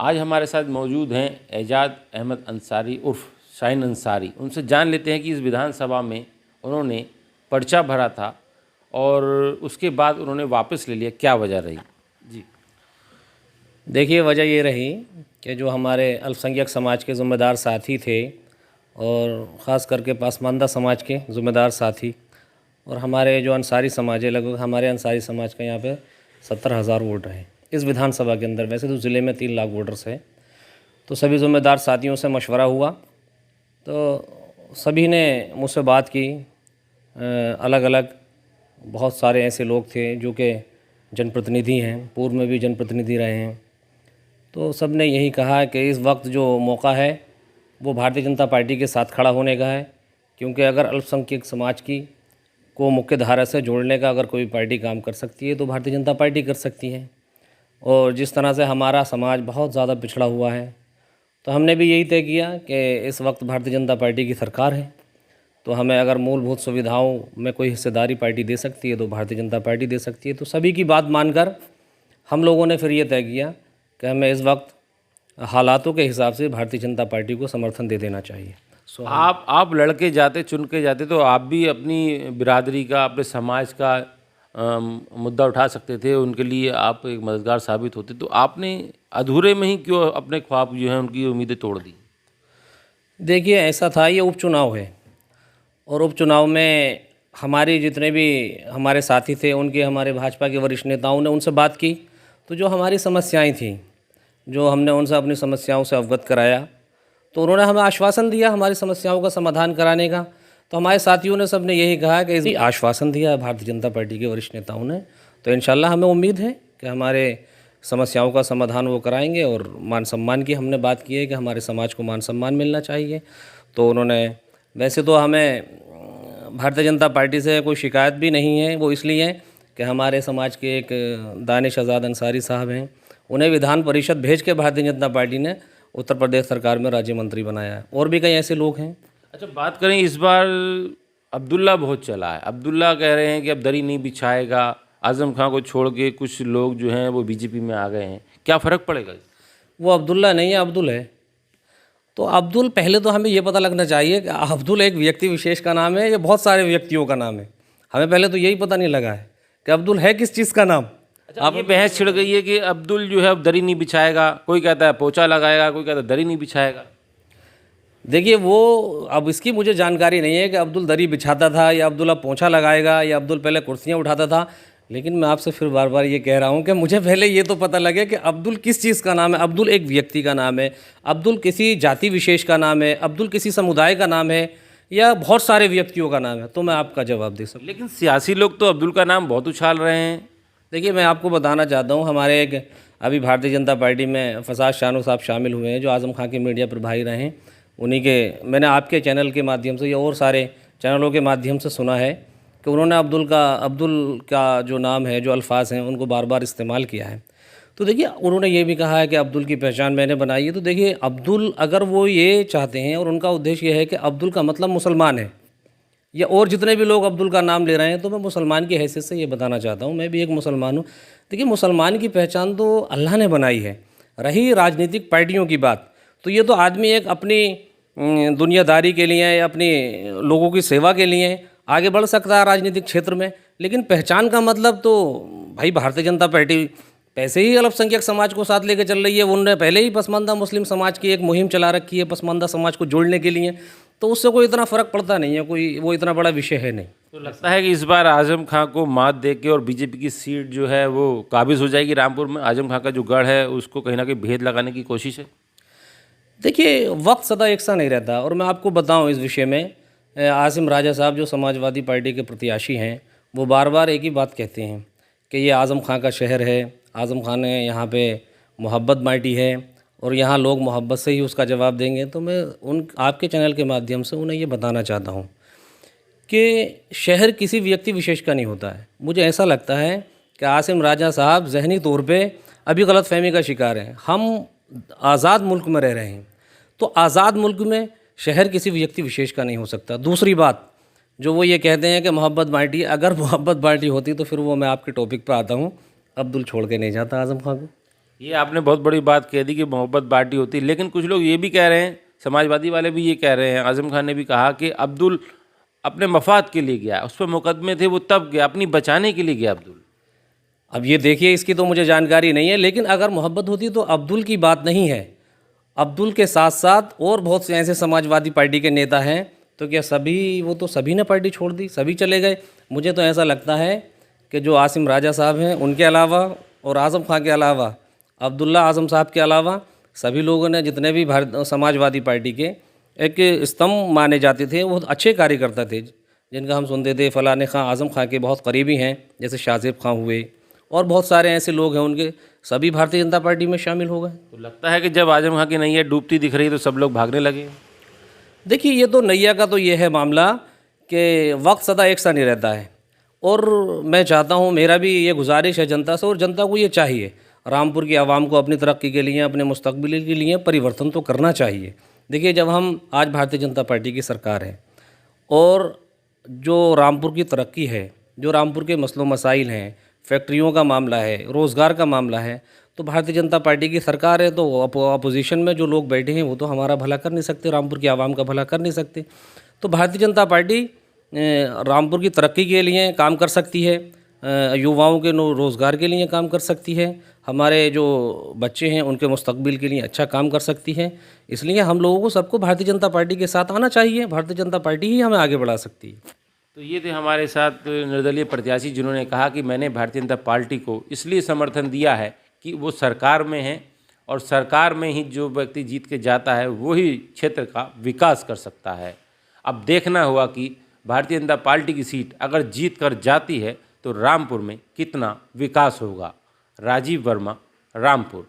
आज हमारे साथ मौजूद हैं एजाज अहमद अंसारी उर्फ शाहीन अंसारी। उनसे जान लेते हैं कि इस विधानसभा में उन्होंने पर्चा भरा था और उसके बाद उन्होंने वापस ले लिया, क्या वजह रही? जी देखिए, वजह ये रही कि जो हमारे अल्पसंख्यक समाज के ज़िम्मेदार साथी थे और ख़ास करके पासमानदा समाज के ज़िम्मेदार साथी और हमारे जो अंसारी समाज है, लगभग हमारे अंसारी समाज का यहाँ पे 70,000 वोटर हैं इस विधानसभा के अंदर। वैसे तो ज़िले में 3 लाख वोटर्स हैं। तो सभी ज़िम्मेदार साथियों से मशवरा हुआ तो सभी ने मुझसे बात की। अलग अलग बहुत सारे ऐसे लोग थे जो कि जनप्रतिनिधि हैं, पूर्व में भी जनप्रतिनिधि रहे हैं। तो सब ने यही कहा कि इस वक्त जो मौका है वो भारतीय जनता पार्टी के साथ खड़ा होने का है, क्योंकि अगर अल्पसंख्यक समाज को मुख्य धारा से जोड़ने का अगर कोई पार्टी काम कर सकती है तो भारतीय जनता पार्टी कर सकती है। और जिस तरह से हमारा समाज बहुत ज़्यादा पिछड़ा हुआ है, तो हमने भी यही तय किया कि इस वक्त भारतीय जनता पार्टी की सरकार है, तो हमें अगर मूलभूत सुविधाओं में कोई हिस्सेदारी पार्टी दे सकती है तो भारतीय जनता पार्टी दे सकती है। तो सभी की बात मानकर हम लोगों ने फिर ये तय किया कि हमें इस वक्त हालातों के हिसाब से भारतीय जनता पार्टी को समर्थन दे देना चाहिए। आप लड़के जाते, चुन के जाते तो आप भी अपनी बिरादरी का, अपने समाज का मुद्दा उठा सकते थे, उनके लिए आप एक मददगार साबित होते। तो आपने अधूरे में ही क्यों अपने ख्वाब जो हैं, उनकी उम्मीदें तोड़ दी? देखिए, ऐसा था, ये उपचुनाव है और उपचुनाव में हमारे जितने भी हमारे साथी थे उनके, हमारे भाजपा के वरिष्ठ नेताओं ने उनसे बात की। तो जो हमारी समस्याएं थी, जो हमने उनसे अपनी समस्याओं से अवगत कराया, तो उन्होंने हमें आश्वासन दिया हमारी समस्याओं का समाधान कराने का। तो हमारे साथियों ने सबने यही कहा कि इस आश्वासन दिया भारतीय जनता पार्टी के वरिष्ठ नेताओं ने, तो इंशाल्लाह हमें उम्मीद है कि हमारे समस्याओं का समाधान वो कराएंगे। और मान सम्मान की हमने बात की है कि हमारे समाज को मान सम्मान मिलना चाहिए। तो उन्होंने, वैसे तो हमें भारतीय जनता पार्टी से कोई शिकायत भी नहीं है, वो इसलिए है कि हमारे समाज के एक दानिश आज़ाद अंसारी साहब हैं, उन्हें विधान परिषद भेज के भारतीय जनता पार्टी ने उत्तर प्रदेश सरकार में राज्य मंत्री बनाया है। और भी कई ऐसे लोग हैं। अच्छा, बात करें, इस बार अब्दुल्ला बहुत चला है। अब्दुल्ला कह रहे हैं कि अब दरी नहीं बिछाएगा। आज़म खां को छोड़ के कुछ लोग जो हैं वो बीजेपी में आ गए हैं, क्या फ़र्क पड़ेगा? वो अब्दुल्ला नहीं है, अब्दुल है। तो अब्दुल, पहले तो हमें ये पता लगना चाहिए कि अब्दुल एक व्यक्ति विशेष का नाम है या बहुत सारे व्यक्तियों का नाम है। हमें पहले तो यही पता नहीं लगा है कि अब्दुल है किस चीज़ का नाम। अच्छा, आप ये बहस छिड़ गई है कि अब्दुल जो है अब दरी नहीं बिछाएगा, कोई कहता है पोछा लगाएगा, कोई कहता है दरी नहीं बिछाएगा। देखिए, वो अब इसकी मुझे जानकारी नहीं है कि अब्दुल दरी बिछाता था या अब्दुल अब पोछा लगाएगा या अब्दुल पहले कुर्सियाँ उठाता था। लेकिन मैं आपसे फिर बार बार ये कह रहा हूँ कि मुझे पहले ये तो पता लगे कि अब्दुल किस चीज़ का नाम है। अब्दुल एक व्यक्ति का नाम है, अब्दुल किसी जाति विशेष का नाम है, अब्दुल किसी समुदाय का नाम है या बहुत सारे व्यक्तियों का नाम है, तो मैं आपका जवाब दे सकूँ। लेकिन सियासी लोग तो अब्दुल का नाम बहुत उछाल रहे हैं। देखिए, मैं आपको बताना चाहता हूँ, हमारे एक अभी भारतीय जनता पार्टी में फसाद शानू साहब शामिल हुए हैं, जो आज़म खां के मीडिया प्रभारी रहे हैं। उन्हीं के मैंने आपके चैनल के माध्यम से या और सारे चैनलों के माध्यम से सुना है कि उन्होंने अब्दुल का जो नाम है, जो अल्फाज हैं, उनको बार बार इस्तेमाल किया है। तो देखिए, उन्होंने ये भी कहा है कि अब्दुल की पहचान मैंने बनाई है। तो देखिए, अब्दुल, अगर वो ये चाहते हैं और उनका उद्देश्य ये है कि अब्दुल का मतलब मुसलमान है, या और जितने भी लोग अब्दुल का नाम ले रहे हैं, तो मैं मुसलमान की हैसियत से ये बताना चाहता हूँ, मैं भी एक मुसलमान हूँ। देखिए, मुसलमान की पहचान तो अल्लाह ने बनाई है। रही राजनीतिक पार्टियों की बात, तो ये तो आदमी एक अपनी दुनियादारी के लिए या अपनी लोगों की सेवा के लिए आगे बढ़ सकता है राजनीतिक क्षेत्र में। लेकिन पहचान का मतलब तो भाई, भारतीय जनता पार्टी पैसे ही अल्पसंख्यक समाज को साथ लेकर चल रही है। उन्होंने पहले ही पसमानदा मुस्लिम समाज की एक मुहिम चला रखी है पसमानदा समाज को जोड़ने के लिए, तो उससे कोई इतना फ़र्क पड़ता नहीं है, कोई वो इतना बड़ा विषय है नहीं। तो लगता है कि इस बार आज़म खां को मात दे के और बीजेपी की सीट जो है वो काबिज हो जाएगी रामपुर में। आज़म खां का जो गढ़ है उसको कहीं ना कहीं भेद लगाने की कोशिश है। देखिए, वक्त सदा एक सा नहीं रहता। और मैं आपको बताऊं इस विषय में, आसिम राजा साहब जो समाजवादी पार्टी के प्रत्याशी हैं, वो बार बार एक ही बात कहते हैं कि ये आज़म खां का शहर है, आज़म खां ने यहाँ पे मोहब्बत बांटी है और यहाँ लोग मोहब्बत से ही उसका जवाब देंगे। तो मैं आपके चैनल के माध्यम से उन्हें ये बताना चाहता हूँ कि शहर किसी व्यक्ति विशेष का नहीं होता है। मुझे ऐसा लगता है कि आसिम राजा साहब ज़हनी तौर पे अभी गलतफहमी का शिकार हैं। हम आज़ाद मुल्क में रह रहे हैं, तो आज़ाद मुल्क में शहर किसी व्यक्ति विशेष का नहीं हो सकता। दूसरी बात, जो वो ये कहते हैं कि मोहब्बत बांटी, अगर मोहब्बत बांटी होती तो फिर वो, मैं आपके टॉपिक पर आता हूँ, अब्दुल छोड़ के नहीं जाता आज़म खां को। ये आपने बहुत बड़ी बात कह दी कि मोहब्बत बांटी होती है, लेकिन कुछ लोग ये भी कह रहे हैं, समाजवादी वाले भी ये कह रहे हैं, आज़म खान ने भी कहा कि अब्दुल अपने मफाद के लिए गया, उस पर मुकदमे थे वो तब गया, अपनी बचाने के लिए गया अब्दुल। अब ये देखिए, इसकी तो मुझे जानकारी नहीं है, लेकिन अगर मोहब्बत होती तो अब्दुल की बात नहीं है। अब्दुल के साथ साथ और बहुत से ऐसे समाजवादी पार्टी के नेता हैं, तो क्या सभी ने पार्टी छोड़ दी, सभी चले गए? मुझे तो ऐसा लगता है कि जो आसिम राजा साहब हैं उनके अलावा और आज़म खां के अलावा, अब्दुल्ला आज़म साहब के अलावा सभी लोगों ने, जितने भी समाजवादी पार्टी के एक स्तंभ माने जाते थे, वो अच्छे कार्यकर्ता थे, जिनका हम सुनते थे फ़लाने खां आज़म खां के बहुत करीबी हैं, जैसे शाहज़ेब खां हुए, और बहुत सारे ऐसे लोग हैं उनके, सभी भारतीय जनता पार्टी में शामिल हो गए। तो लगता है कि जब आज़म खां की नैया डूबती दिख रही तो सब लोग भागने लगे। देखिए, ये तो नैया का तो ये है मामला कि वक्त सदा एक सा नहीं रहता है, और मैं चाहता हूँ, मेरा भी ये गुजारिश है जनता से, और जनता को ये चाहिए, रामपुर की आवाम को अपनी तरक्की के लिए, अपने मुस्तकबिल के लिए परिवर्तन तो करना चाहिए। देखिए, जब हम आज भारतीय जनता पार्टी की सरकार है और जो रामपुर की तरक्की है, जो रामपुर के मसलों मसाइल हैं, फैक्ट्रियों का मामला है, रोज़गार का मामला है, तो भारतीय जनता पार्टी की सरकार है, तो अपोजिशन में जो लोग बैठे हैं वो तो हमारा भला कर नहीं सकते, रामपुर की आवाम का भला कर नहीं सकते। तो भारतीय जनता पार्टी रामपुर की तरक्की के लिए काम कर सकती है, युवाओं के रोज़गार के लिए काम कर सकती है, हमारे जो बच्चे हैं उनके मुस्तकबिल के लिए अच्छा काम कर सकती है। इसलिए हम लोगों को सबको भारतीय जनता पार्टी के साथ आना चाहिए, भारतीय जनता पार्टी ही हमें आगे बढ़ा सकती है। तो ये थे हमारे साथ निर्दलीय प्रत्याशी, जिन्होंने कहा कि मैंने भारतीय जनता पार्टी को इसलिए समर्थन दिया है कि वो सरकार में है, और सरकार में ही जो व्यक्ति जीत के जाता है वही क्षेत्र का विकास कर सकता है। अब देखना हुआ कि भारतीय जनता पार्टी की सीट अगर जीत कर जाती है तो रामपुर में कितना विकास होगा। राजीव वर्मा, रामपुर।